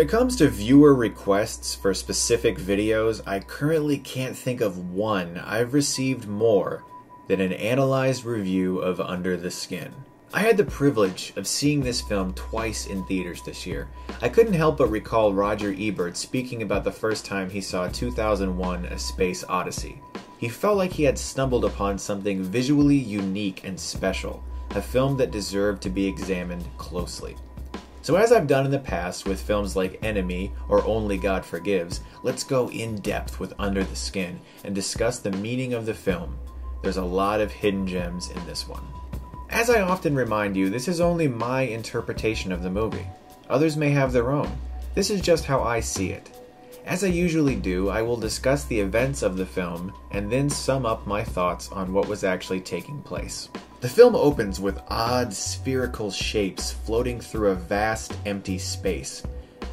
it comes to viewer requests for specific videos, I currently can't think of one I've received more than an analyzed review of Under the Skin. I had the privilege of seeing this film twice in theaters this year. I couldn't help but recall Roger Ebert speaking about the first time he saw 2001: A Space Odyssey. He felt like he had stumbled upon something visually unique and special, a film that deserved to be examined closely. So as I've done in the past with films like Enemy or Only God Forgives, let's go in depth with Under the Skin and discuss the meaning of the film. There's a lot of hidden gems in this one. As I often remind you, this is only my interpretation of the movie. Others may have their own. This is just how I see it. As I usually do, I will discuss the events of the film and then sum up my thoughts on what was actually taking place. The film opens with odd spherical shapes floating through a vast empty space.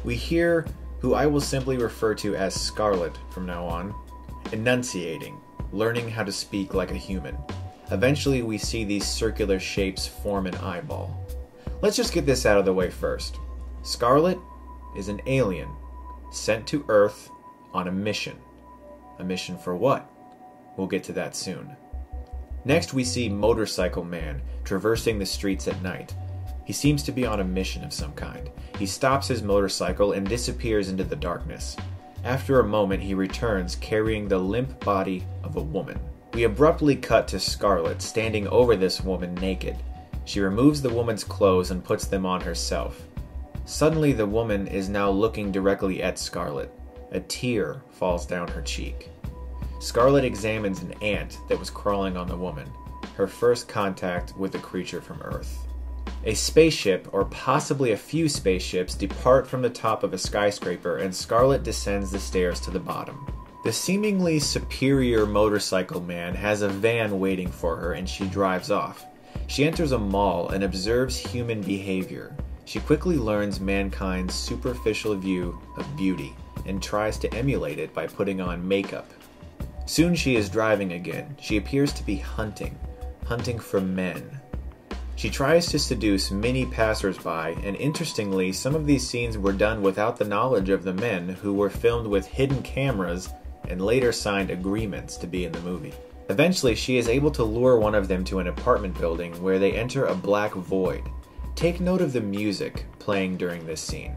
We hear who I will simply refer to as Scarlett from now on, enunciating, learning how to speak like a human. Eventually we see these circular shapes form an eyeball. Let's just get this out of the way first. Scarlett is an alien sent to Earth on a mission. A mission for what? We'll get to that soon. Next we see Motorcycle Man traversing the streets at night. He seems to be on a mission of some kind. He stops his motorcycle and disappears into the darkness. After a moment he returns carrying the limp body of a woman. We abruptly cut to Scarlett standing over this woman naked. She removes the woman's clothes and puts them on herself. Suddenly the woman is now looking directly at Scarlett. A tear falls down her cheek. Scarlett examines an ant that was crawling on the woman, her first contact with a creature from Earth. A spaceship, or possibly a few spaceships, depart from the top of a skyscraper and Scarlett descends the stairs to the bottom. The seemingly superior motorcycle man has a van waiting for her and she drives off. She enters a mall and observes human behavior. She quickly learns mankind's superficial view of beauty and tries to emulate it by putting on makeup. Soon she is driving again. She appears to be hunting for men. She tries to seduce many passers-by, and interestingly, some of these scenes were done without the knowledge of the men, who were filmed with hidden cameras and later signed agreements to be in the movie. Eventually, she is able to lure one of them to an apartment building where they enter a black void. Take note of the music playing during this scene.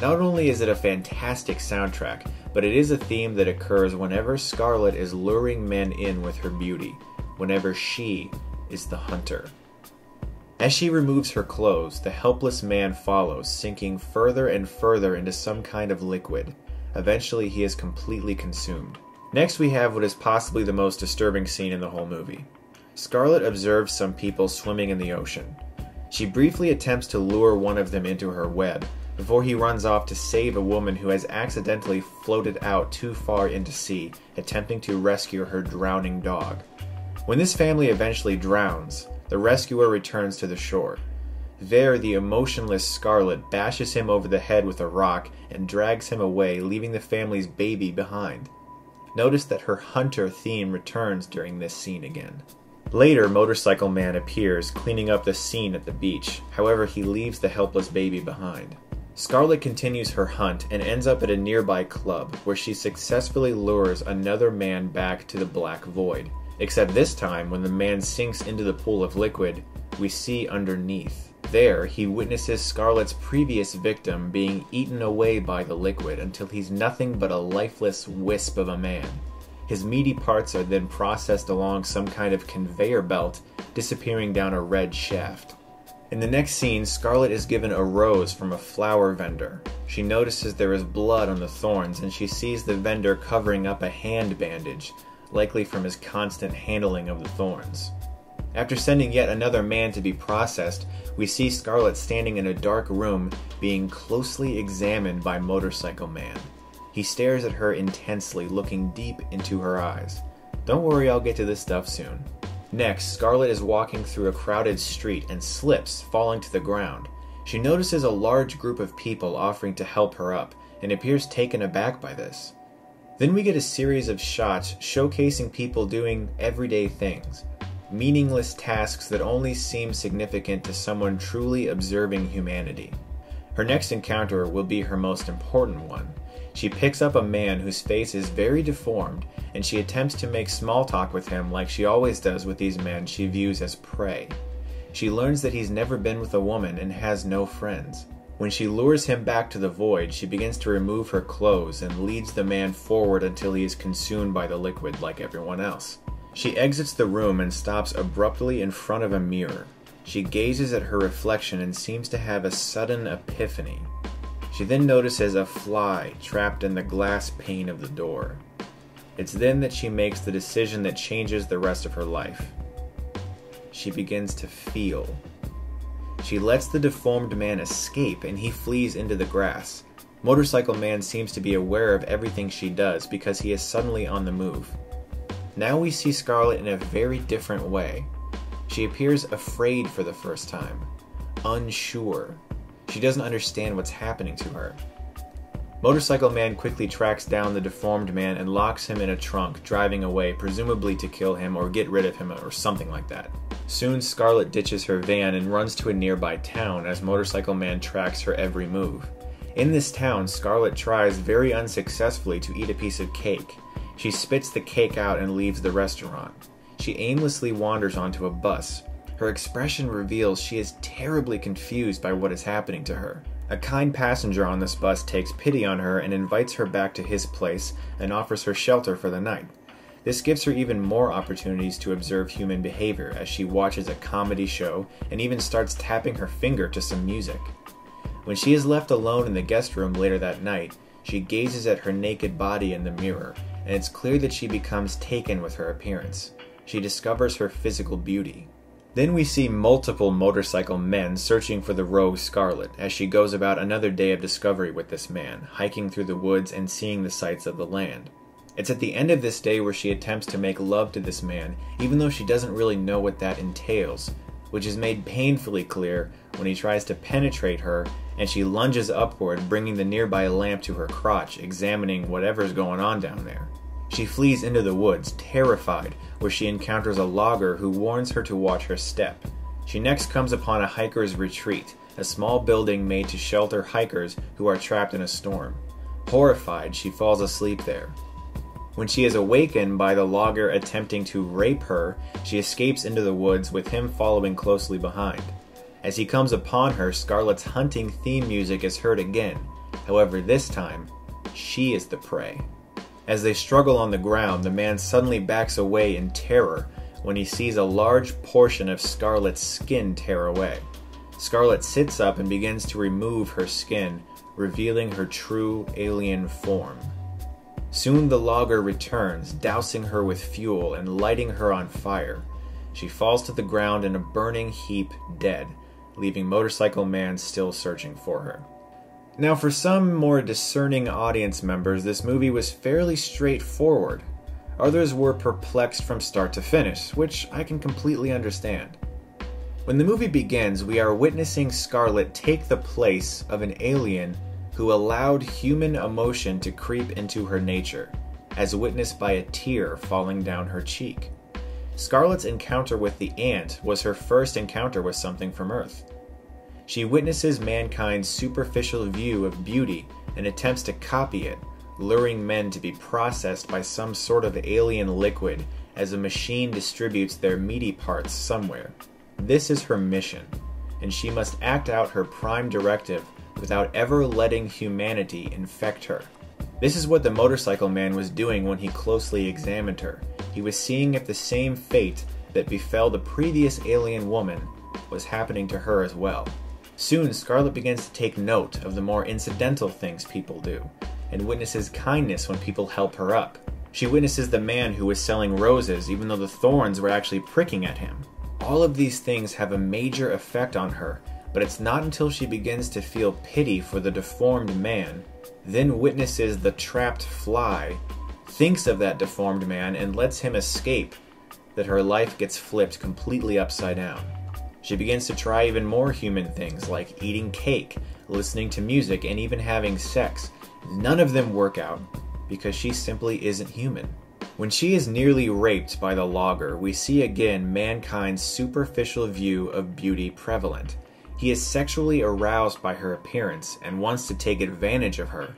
Not only is it a fantastic soundtrack, but it is a theme that occurs whenever Scarlett is luring men in with her beauty, whenever she is the hunter. As she removes her clothes, the helpless man follows, sinking further and further into some kind of liquid. Eventually, he is completely consumed. Next, we have what is possibly the most disturbing scene in the whole movie. Scarlett observes some people swimming in the ocean. She briefly attempts to lure one of them into her web, before he runs off to save a woman who has accidentally floated out too far into sea, attempting to rescue her drowning dog. When this family eventually drowns, the rescuer returns to the shore. There, the emotionless Scarlett bashes him over the head with a rock and drags him away, leaving the family's baby behind. Notice that her hunter theme returns during this scene again. Later, Motorcycle Man appears, cleaning up the scene at the beach. However, he leaves the helpless baby behind. Scarlett continues her hunt and ends up at a nearby club, where she successfully lures another man back to the black void. Except this time, when the man sinks into the pool of liquid, we see underneath. There, he witnesses Scarlett's previous victim being eaten away by the liquid until he's nothing but a lifeless wisp of a man. His meaty parts are then processed along some kind of conveyor belt, disappearing down a red shaft. In the next scene, Scarlett is given a rose from a flower vendor. She notices there is blood on the thorns, and she sees the vendor covering up a hand bandage, likely from his constant handling of the thorns. After sending yet another man to be processed, we see Scarlett standing in a dark room being closely examined by Motorcycle Man. He stares at her intensely, looking deep into her eyes. Don't worry, I'll get to this stuff soon. Next, Scarlett is walking through a crowded street and slips, falling to the ground. She notices a large group of people offering to help her up, and appears taken aback by this. Then we get a series of shots showcasing people doing everyday things, meaningless tasks that only seem significant to someone truly observing humanity. Her next encounter will be her most important one. She picks up a man whose face is very deformed, and she attempts to make small talk with him like she always does with these men she views as prey. She learns that he's never been with a woman and has no friends. When she lures him back to the void, she begins to remove her clothes and leads the man forward until he is consumed by the liquid like everyone else. She exits the room and stops abruptly in front of a mirror. She gazes at her reflection and seems to have a sudden epiphany. She then notices a fly trapped in the glass pane of the door. It's then that she makes the decision that changes the rest of her life. She begins to feel. She lets the deformed man escape and he flees into the grass. Motorcycle Man seems to be aware of everything she does because he is suddenly on the move. Now we see Scarlett in a very different way. She appears afraid for the first time, unsure. She doesn't understand what's happening to her. Motorcycle Man quickly tracks down the deformed man and locks him in a trunk, driving away, presumably to kill him or get rid of him or something like that. Soon Scarlett ditches her van and runs to a nearby town as Motorcycle Man tracks her every move. In this town, Scarlett tries very unsuccessfully to eat a piece of cake. She spits the cake out and leaves the restaurant. She aimlessly wanders onto a bus. Her expression reveals she is terribly confused by what is happening to her. A kind passenger on this bus takes pity on her and invites her back to his place and offers her shelter for the night. This gives her even more opportunities to observe human behavior as she watches a comedy show and even starts tapping her finger to some music. When she is left alone in the guest room later that night, she gazes at her naked body in the mirror, and it's clear that she becomes taken with her appearance. She discovers her physical beauty. Then we see multiple motorcycle men searching for the rogue Scarlett as she goes about another day of discovery with this man, hiking through the woods and seeing the sights of the land. It's at the end of this day where she attempts to make love to this man, even though she doesn't really know what that entails, which is made painfully clear when he tries to penetrate her and she lunges upward, bringing the nearby lamp to her crotch, examining whatever's going on down there. She flees into the woods, terrified, where she encounters a logger who warns her to watch her step. She next comes upon a hiker's retreat, a small building made to shelter hikers who are trapped in a storm. Horrified, she falls asleep there. When she is awakened by the logger attempting to rape her, she escapes into the woods with him following closely behind. As he comes upon her, Scarlett's hunting theme music is heard again. However, this time, she is the prey. As they struggle on the ground, the man suddenly backs away in terror when he sees a large portion of Scarlett's skin tear away. Scarlett sits up and begins to remove her skin, revealing her true alien form. Soon the logger returns, dousing her with fuel and lighting her on fire. She falls to the ground in a burning heap, dead, leaving Motorcycle Man still searching for her. Now, for some more discerning audience members, this movie was fairly straightforward. Others were perplexed from start to finish, which I can completely understand. When the movie begins, we are witnessing Scarlett take the place of an alien who allowed human emotion to creep into her nature, as witnessed by a tear falling down her cheek. Scarlett's encounter with the ant was her first encounter with something from Earth. She witnesses mankind's superficial view of beauty and attempts to copy it, luring men to be processed by some sort of alien liquid as a machine distributes their meaty parts somewhere. This is her mission, and she must act out her prime directive without ever letting humanity infect her. This is what the Motorcycle Man was doing when he closely examined her. He was seeing if the same fate that befell the previous alien woman was happening to her as well. Soon, Scarlett begins to take note of the more incidental things people do, and witnesses kindness when people help her up. She witnesses the man who was selling roses even though the thorns were actually pricking at him. All of these things have a major effect on her, but it's not until she begins to feel pity for the deformed man, then witnesses the trapped fly, thinks of that deformed man and lets him escape, that her life gets flipped completely upside down. She begins to try even more human things like eating cake, listening to music, and even having sex. None of them work out because she simply isn't human. When she is nearly raped by the logger, we see again mankind's superficial view of beauty prevalent. He is sexually aroused by her appearance and wants to take advantage of her.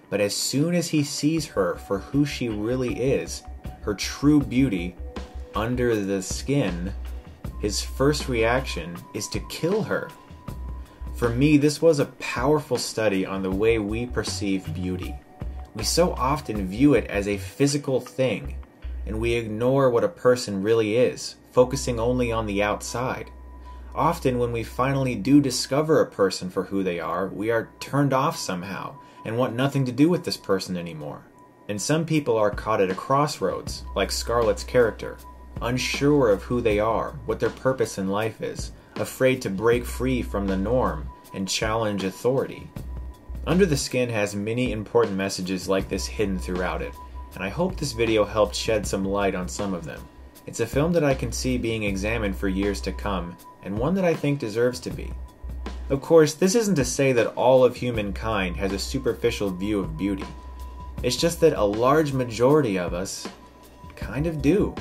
But as soon as he sees her for who she really is, her true beauty, under the skin, his first reaction is to kill her. For me, this was a powerful study on the way we perceive beauty. We so often view it as a physical thing, and we ignore what a person really is, focusing only on the outside. Often when we finally do discover a person for who they are, we are turned off somehow and want nothing to do with this person anymore. And some people are caught at a crossroads, like Scarlett's character, unsure of who they are, what their purpose in life is, afraid to break free from the norm and challenge authority. Under the Skin has many important messages like this hidden throughout it, and I hope this video helped shed some light on some of them. It's a film that I can see being examined for years to come, and one that I think deserves to be. Of course, this isn't to say that all of humankind has a superficial view of beauty. It's just that a large majority of us kind of do.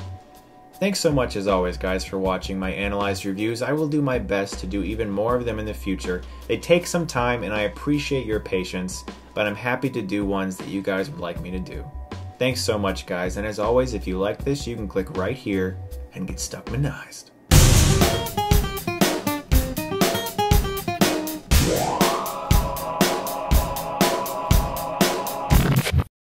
Thanks so much as always, guys, for watching my analyzed reviews. I will do my best to do even more of them in the future. They take some time and I appreciate your patience, but I'm happy to do ones that you guys would like me to do. Thanks so much, guys, and as always, if you like this, you can click right here and get Stuckmanized.